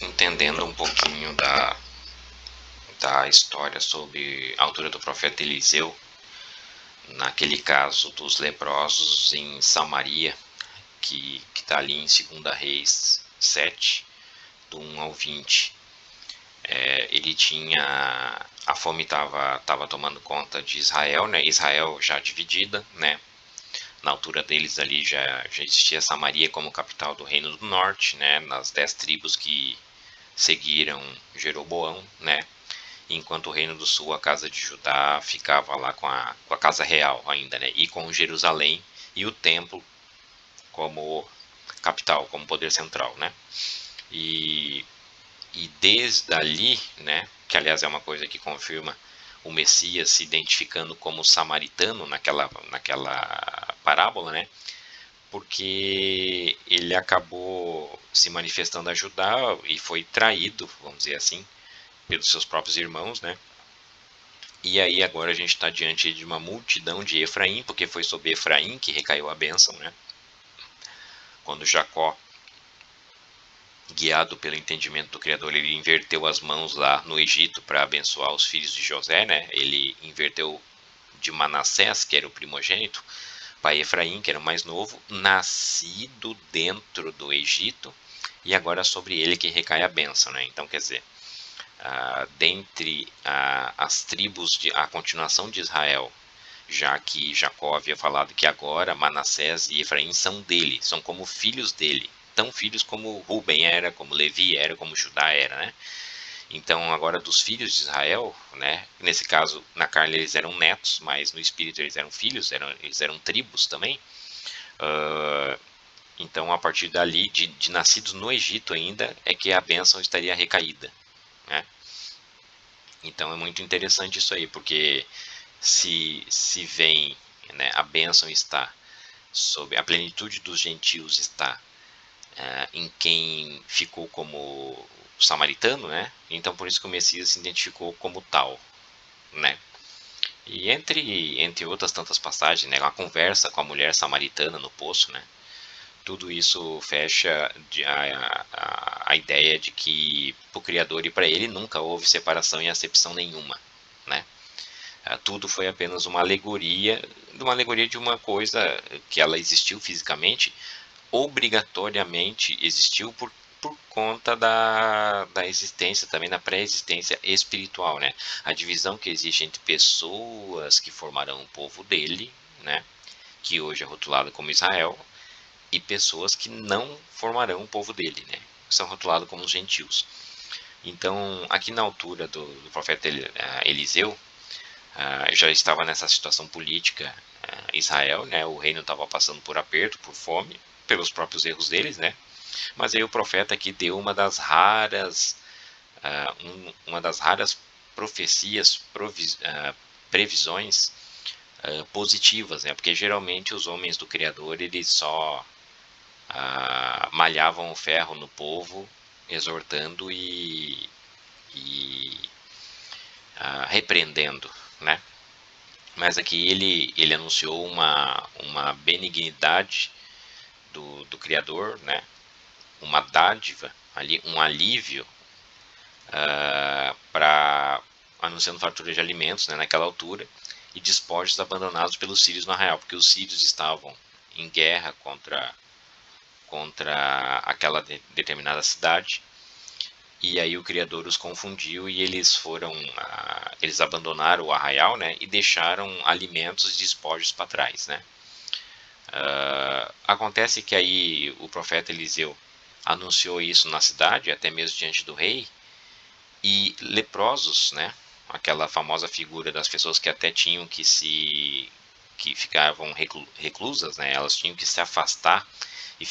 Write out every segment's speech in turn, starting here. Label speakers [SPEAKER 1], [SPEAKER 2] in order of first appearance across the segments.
[SPEAKER 1] Entendendo um pouquinho da história sobre a altura do profeta Eliseu, naquele caso dos leprosos em Samaria, que está ali em 2 Reis 7, do 1 ao 20. Ele tinha... A fome estava tomando conta de Israel, né? Israel já dividida, né? Na altura deles ali já existia Samaria como capital do Reino do Norte, né? Nas 10 tribos que seguiram Jeroboão, né? Enquanto o Reino do Sul, a casa de Judá, ficava lá com a casa real ainda, né? E com Jerusalém e o templo como capital, como poder central, né? E, e desde ali, né? Que aliás é uma coisa que confirma o Messias se identificando como samaritano naquela parábola, né? Porque ele acabou se manifestando a Judá e foi traído, vamos dizer assim, pelos seus próprios irmãos, né? E aí agora a gente está diante de uma multidão de Efraim, porque foi sobre Efraim que recaiu a bênção, né? Quando Jacó, guiado pelo entendimento do Criador, ele inverteu as mãos lá no Egito para abençoar os filhos de José, né? Ele inverteu de Manassés, que era o primogênito, para Efraim, que era o mais novo, nascido dentro do Egito, e agora sobre ele que recai a bênção, né? Então, quer dizer, dentre as tribos, a continuação de Israel, já que Jacó havia falado que agora Manassés e Efraim são dele, são como filhos dele, tão filhos como Ruben era, como Levi era, como Judá era, né? Então agora dos filhos de Israel, né? Nesse caso na carne eles eram netos, mas no espírito eles eram filhos, eles eram tribos também. Então a partir dali, de nascidos no Egito ainda, é que a bênção estaria recaída, né? Então é muito interessante isso aí, porque se vem, né, a bênção está sobre a plenitude dos gentios está em quem ficou como samaritano, né? Então por isso que o Messias se identificou como tal, né? E entre outras tantas passagens, né, a conversa com a mulher samaritana no poço, né? Tudo isso fecha a ideia de que para o Criador e para ele nunca houve separação e acepção nenhuma, né? Tudo foi apenas uma alegoria de uma coisa que ela existiu fisicamente, obrigatoriamente existiu por conta da existência, também da pré-existência espiritual, né? A divisão que existe entre pessoas que formarão o povo dele, né? Que hoje é rotulado como Israel, e pessoas que não formarão o povo dele, né? São rotulados como os gentios. Então, aqui na altura do profeta Eliseu, já estava nessa situação política Israel, né? O reino estava passando por aperto, por fome, pelos próprios erros deles, né? Mas aí o profeta aqui deu uma das raras profecias, previsões positivas, né? Porque geralmente os homens do Criador eles só malhavam o ferro no povo, exortando e repreendendo, né? Mas aqui ele anunciou uma benignidade do Criador, né? Uma dádiva, ali, um alívio para anunciando fartura de alimentos, né, naquela altura, e despojos abandonados pelos sírios no arraial, porque os sírios estavam em guerra contra aquela determinada cidade, e aí o Criador os confundiu e eles abandonaram o arraial, né, e deixaram alimentos e despojos para trás, né. Acontece que aí o profeta Eliseu anunciou isso na cidade, até mesmo diante do rei, e leprosos, né, aquela famosa figura das pessoas que até tinham que ficavam reclusas, né, elas tinham que se afastar e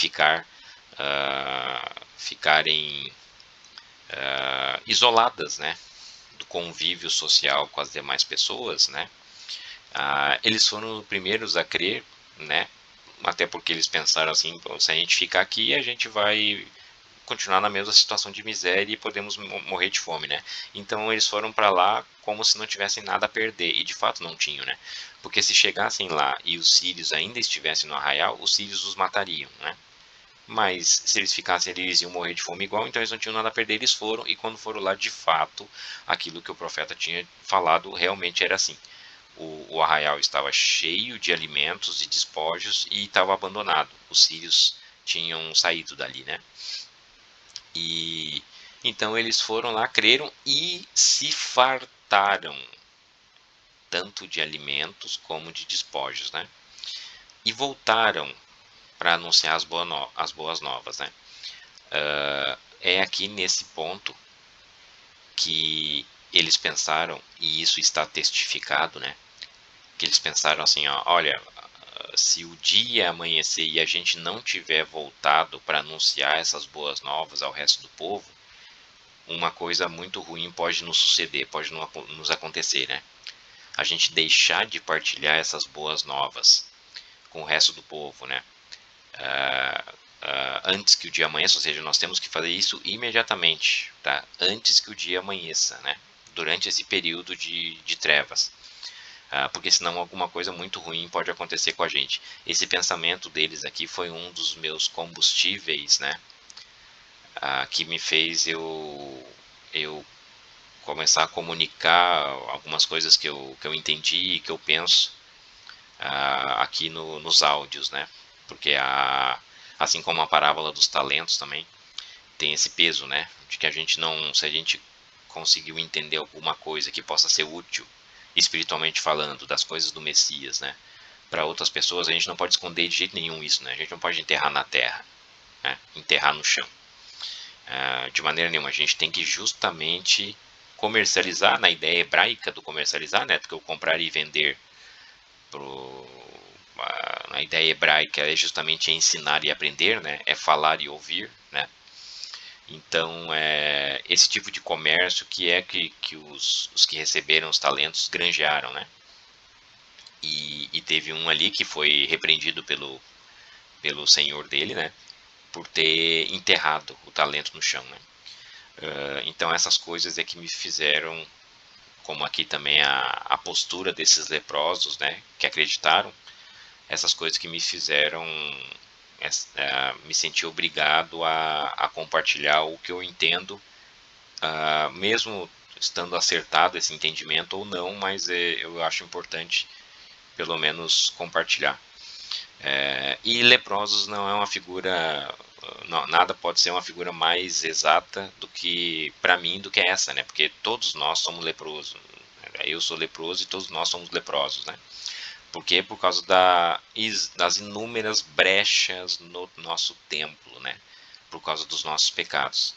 [SPEAKER 1] ficarem isoladas, né, do convívio social com as demais pessoas, né. Eles foram os primeiros a crer, né, até porque eles pensaram assim, se a gente ficar aqui a gente vai continuar na mesma situação de miséria e podemos morrer de fome, né? Então eles foram para lá como se não tivessem nada a perder, e de fato não tinham, né? Porque se chegassem lá e os sírios ainda estivessem no arraial, os sírios os matariam, né? mas se eles ficassem ali, eles iam morrer de fome igual, então eles não tinham nada a perder, eles foram, e quando foram lá, de fato, aquilo que o profeta tinha falado realmente era assim. O arraial estava cheio de alimentos e despojos e estava abandonado. Os sírios tinham saído dali, né? E então eles foram lá, creram e se fartaram, tanto de alimentos como de despojos, né? E voltaram para anunciar as boas novas, né? É aqui nesse ponto que eles pensaram, e isso está testificado, né? Que eles pensaram assim, ó, olha, se o dia amanhecer e a gente não tiver voltado para anunciar essas boas novas ao resto do povo, uma coisa muito ruim pode nos suceder, pode nos acontecer, né? A gente deixar de partilhar essas boas novas com o resto do povo, né? Antes que o dia amanheça, ou seja, nós temos que fazer isso imediatamente, tá? Antes que o dia amanheça, né? Durante esse período de trevas. Porque senão alguma coisa muito ruim pode acontecer com a gente. Esse pensamento deles aqui foi um dos meus combustíveis, né? Que me fez eu começar a comunicar algumas coisas que eu entendi e que eu penso aqui nos áudios, né? Porque assim como a parábola dos talentos também tem esse peso, né? De que a gente não, se a gente conseguiu entender alguma coisa que possa ser útil espiritualmente falando, das coisas do Messias, né? Para outras pessoas, a gente não pode esconder de jeito nenhum isso, né? A gente não pode enterrar na terra, né? Enterrar no chão. De maneira nenhuma, a gente tem que justamente comercializar, na ideia hebraica do comercializar, né? Porque o comprar e vender pro, a ideia hebraica é justamente ensinar e aprender, né? É falar e ouvir, né? Então, esse tipo de comércio que os que receberam os talentos granjearam, né? E teve um ali que foi repreendido pelo senhor dele, né? Por ter enterrado o talento no chão, né? Então, essas coisas é que me fizeram, como aqui também a postura desses leprosos, né? Que acreditaram, essas coisas que me fizeram me sentir obrigado a compartilhar o que eu entendo, mesmo estando acertado esse entendimento ou não, mas eu acho importante pelo menos compartilhar. E leprosos não é uma figura, não, nada pode ser uma figura mais exata do que para mim do que essa, né? Porque todos nós somos leprosos. Eu sou leproso e todos nós somos leprosos, né? Por quê? Por causa das inúmeras brechas no nosso templo, né? Por causa dos nossos pecados.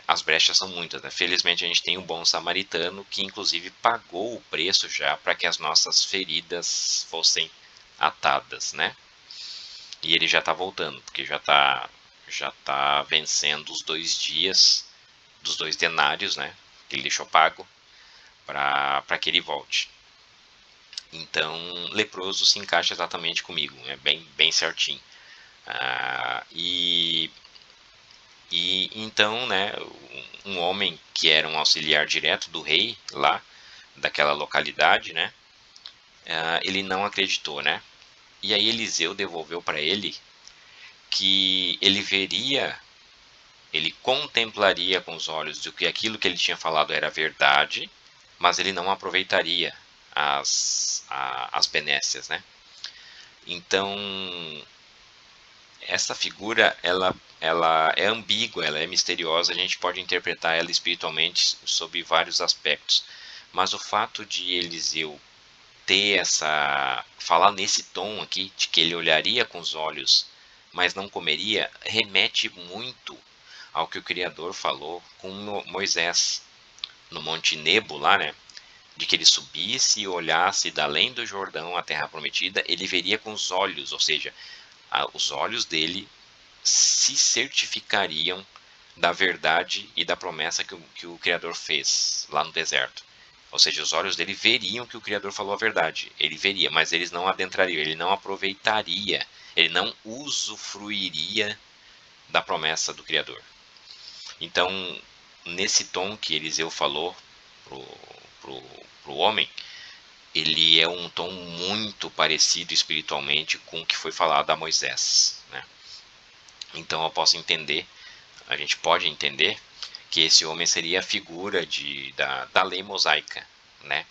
[SPEAKER 1] As brechas são muitas, né? Felizmente a gente tem um bom samaritano que inclusive pagou o preço já para que as nossas feridas fossem atadas, né? E ele já está voltando, porque já tá vencendo os 2 dias dos 2 denários, né? Que ele deixou pago para que ele volte. Então, leproso se encaixa exatamente comigo, é bem certinho. E então, né, um homem que era um auxiliar direto do rei lá, daquela localidade, né, ele não acreditou, né? E aí Eliseu devolveu para ele que ele contemplaria com os olhos de que aquilo que ele tinha falado era verdade, mas ele não aproveitaria as benécias, né? Então, essa figura, ela é ambígua, ela é misteriosa, a gente pode interpretar ela espiritualmente sob vários aspectos. Mas o fato de Eliseu falar nesse tom aqui, de que ele olharia com os olhos, mas não comeria, remete muito ao que o Criador falou com Moisés no Monte Nebo lá, né? De que ele subisse e olhasse da além do Jordão à terra prometida, ele veria com os olhos, ou seja, os olhos dele se certificariam da verdade e da promessa que o Criador fez lá no deserto. Ou seja, os olhos dele veriam que o Criador falou a verdade. Ele veria, mas eles não adentrariam, ele não aproveitaria, ele não usufruiria da promessa do Criador. Então, nesse tom que Eliseu falou pro homem, ele é um tom muito parecido espiritualmente com o que foi falado a Moisés, né? Então eu posso entender, a gente pode entender que esse homem seria a figura da lei mosaica, né?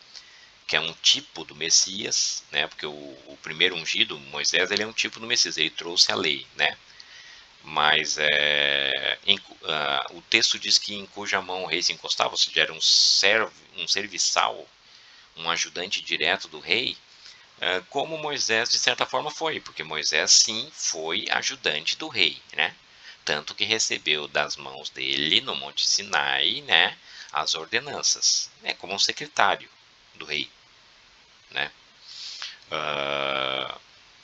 [SPEAKER 1] Que é um tipo do Messias, né? Porque o primeiro ungido, Moisés, ele é um tipo do Messias, ele trouxe a lei, né? Mas o texto diz que em cuja mão o rei se encostava, ou seja, era um serviçal, um ajudante direto do rei, como Moisés de certa forma foi, porque Moisés sim foi ajudante do rei, né? Tanto que recebeu das mãos dele no Monte Sinai, né, as ordenanças, como um secretário do rei, né?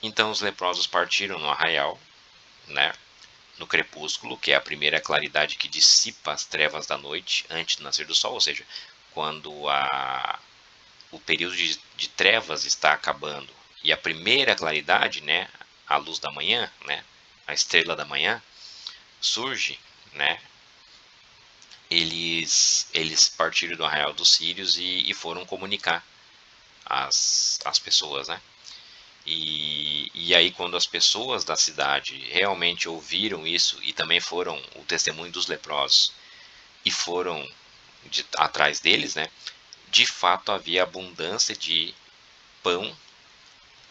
[SPEAKER 1] Então os leprosos partiram no arraial, né, no crepúsculo, que é a primeira claridade que dissipa as trevas da noite antes do nascer do sol, ou seja, quando o período de trevas está acabando e a primeira claridade, né, a luz da manhã, né, a estrela da manhã surge, né, eles partiram do arraial dos sírios e foram comunicar as pessoas, né? E aí quando as pessoas da cidade realmente ouviram isso e também foram o testemunho dos leprosos e foram atrás deles, né? De fato havia abundância de pão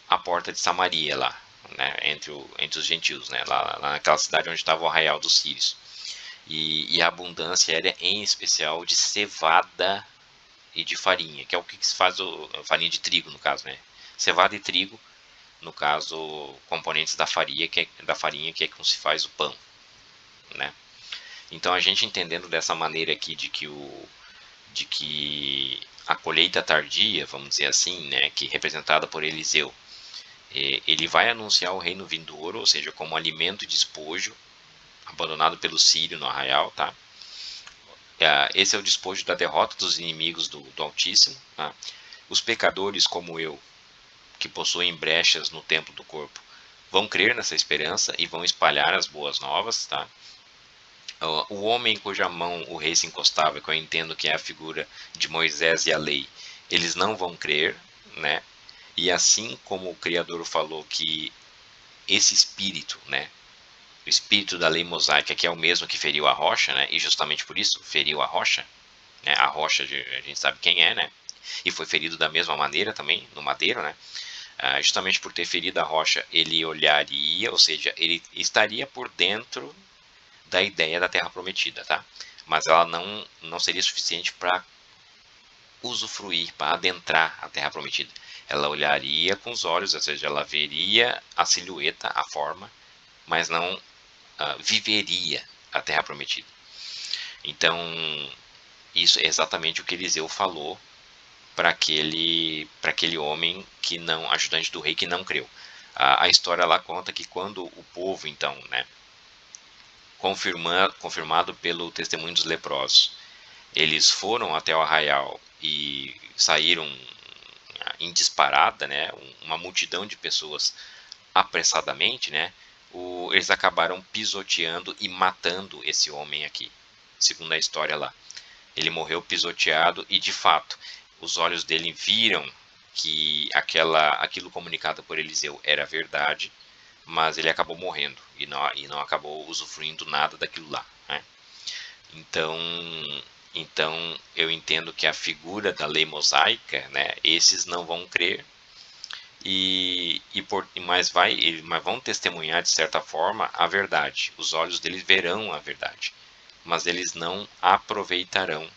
[SPEAKER 1] à porta de Samaria lá, né? Entre os gentios, né? Lá naquela cidade onde estava o arraial dos sírios. E a abundância era em especial de cevada e de farinha, que é o que se faz, farinha de trigo no caso, né? Cevada e trigo, no caso, componentes da farinha que é como se faz o pão, né? Então a gente entendendo dessa maneira aqui de que a colheita tardia, vamos dizer assim, né, que é representada por Eliseu, ele vai anunciar o reino vindouro, ou seja, como alimento e despojo, abandonado pelo sírio no arraial, tá? Esse é o despojo da derrota dos inimigos do Altíssimo, tá? Os pecadores como eu, que possuem brechas no templo do corpo, vão crer nessa esperança e vão espalhar as boas novas, tá? O homem cuja mão o rei se encostava, que eu entendo que é a figura de Moisés e a lei, eles não vão crer, né? E assim como o Criador falou que esse espírito, né, o espírito da lei mosaica, que é o mesmo que feriu a rocha, né, e justamente por isso feriu a rocha, né, a rocha a gente sabe quem é, né, e foi ferido da mesma maneira também no madeiro, né, justamente por ter ferido a rocha, ele olharia, ou seja, ele estaria por dentro da ideia da Terra Prometida, tá? Mas ela não seria suficiente para usufruir, para adentrar a Terra Prometida. Ela olharia com os olhos, ou seja, ela veria a silhueta, a forma, mas não viveria a Terra Prometida. Então, isso é exatamente o que Eliseu falou para aquele homem que não, ajudante do rei que não creu. A história lá conta que quando o povo, então, né, confirmado pelo testemunho dos leprosos, eles foram até o arraial e saíram em disparada, né, uma multidão de pessoas apressadamente, né, eles acabaram pisoteando e matando esse homem aqui, segundo a história lá. Ele morreu pisoteado e, de fato, os olhos dele viram que aquilo comunicado por Eliseu era verdade, mas ele acabou morrendo e não acabou usufruindo nada daquilo lá, né? Então, então eu entendo que a figura da lei mosaica, né, esses não vão crer mas vão testemunhar de certa forma a verdade. Os olhos deles verão a verdade, mas eles não aproveitarão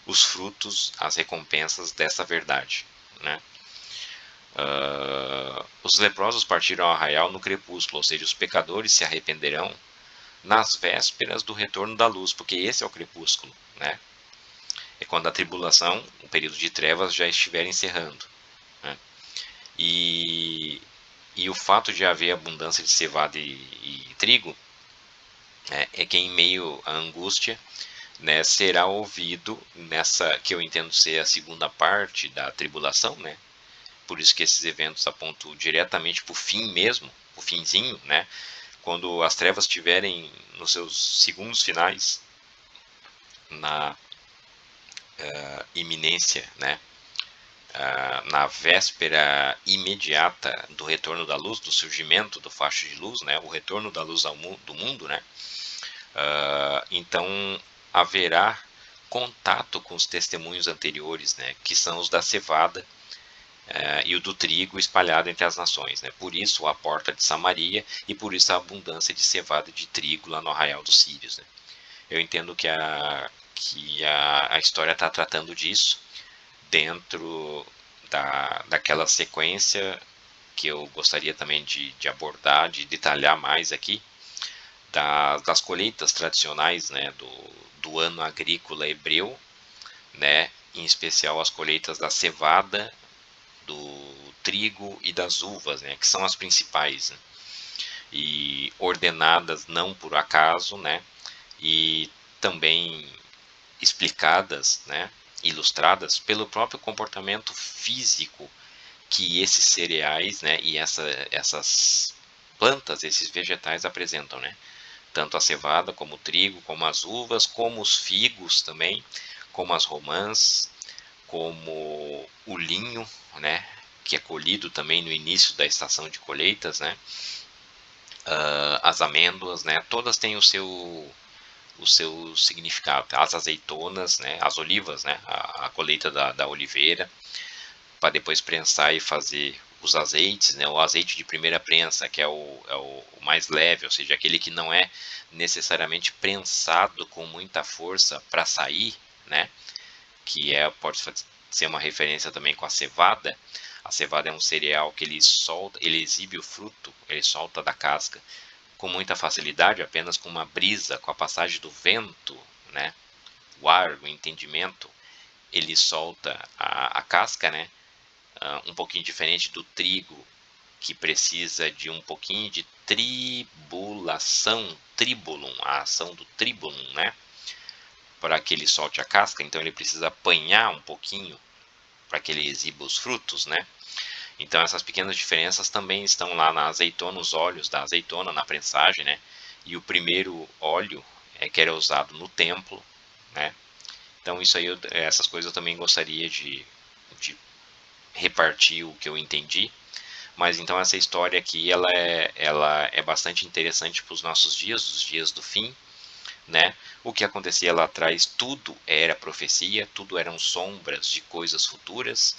[SPEAKER 1] os frutos, as recompensas dessa verdade, né? Os leprosos partiram ao arraial no crepúsculo, ou seja, os pecadores se arrependerão nas vésperas do retorno da luz, porque esse é o crepúsculo, né? É quando a tribulação, o período de trevas já estiver encerrando, né? E o fato de haver abundância de cevada e trigo é que em meio à angústia, né, será ouvido nessa que eu entendo ser a segunda parte da tribulação, né? Por isso que esses eventos apontam diretamente para o fim mesmo, o finzinho, né? Quando as trevas estiverem nos seus segundos finais, na iminência, né, na véspera imediata do retorno da luz, do surgimento do facho de luz, né, o retorno da luz do mundo, né, então haverá contato com os testemunhos anteriores, né, que são os da cevada e o do trigo espalhado entre as nações, né. Por isso a porta de Samaria e por isso a abundância de cevada e de trigo lá no arraial dos sírios, né. Eu entendo que a história está tratando disso dentro daquela sequência que eu gostaria também de abordar, de detalhar mais aqui, das colheitas tradicionais, né, do ano agrícola hebreu, né, em especial as colheitas da cevada, do trigo e das uvas, né, que são as principais, né, e ordenadas não por acaso, né, e também explicadas, né, ilustradas pelo próprio comportamento físico que esses cereais, né, e essas plantas, esses vegetais apresentam, né? Tanto a cevada, como o trigo, como as uvas, como os figos também, como as romãs, como o linho, né, que é colhido também no início da estação de colheitas, né? As amêndoas, né? Todas têm o seu significado. As azeitonas, né? As olivas, né? A colheita da oliveira, para depois prensar e fazer os azeites, né? O azeite de primeira prensa, que é o mais leve, ou seja, aquele que não é necessariamente prensado com muita força para sair, né? Que pode ser uma referência também com a cevada. A cevada é um cereal que ele exibe o fruto, ele solta da casca com muita facilidade, apenas com uma brisa, com a passagem do vento, né? O ar, o entendimento, ele solta a casca, né? Um pouquinho diferente do trigo, que precisa de um pouquinho de tribulação, tribulum, a ação do tribulum, né? Para que ele solte a casca, então ele precisa apanhar um pouquinho para que ele exiba os frutos, né? Então essas pequenas diferenças também estão lá na azeitona, os óleos da azeitona na prensagem, né? E o primeiro óleo que era usado no templo, né? Então isso aí, essas coisas eu também gostaria de repartir o que eu entendi. Mas então essa história aqui ela é bastante interessante para os nossos dias, os dias do fim, né? O que acontecia lá atrás, tudo era profecia, tudo eram sombras de coisas futuras,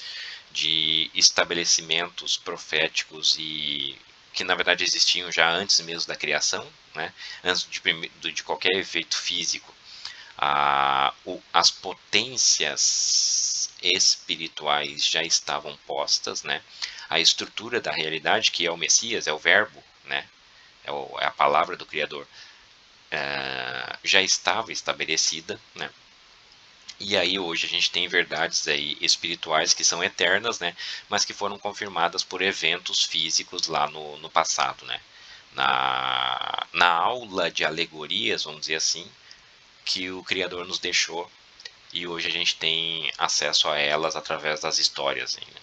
[SPEAKER 1] de estabelecimentos proféticos e que na verdade existiam já antes mesmo da criação, né? Antes de qualquer efeito físico. As potências espirituais já estavam postas, né? A estrutura da realidade, que é o Messias, é o verbo, né? É a palavra do Criador, já estava estabelecida, né? E aí hoje a gente tem verdades aí espirituais que são eternas, né? Mas que foram confirmadas por eventos físicos lá no passado, né? Na aula de alegorias, vamos dizer assim, que o Criador nos deixou e hoje a gente tem acesso a elas através das histórias. Hein, né?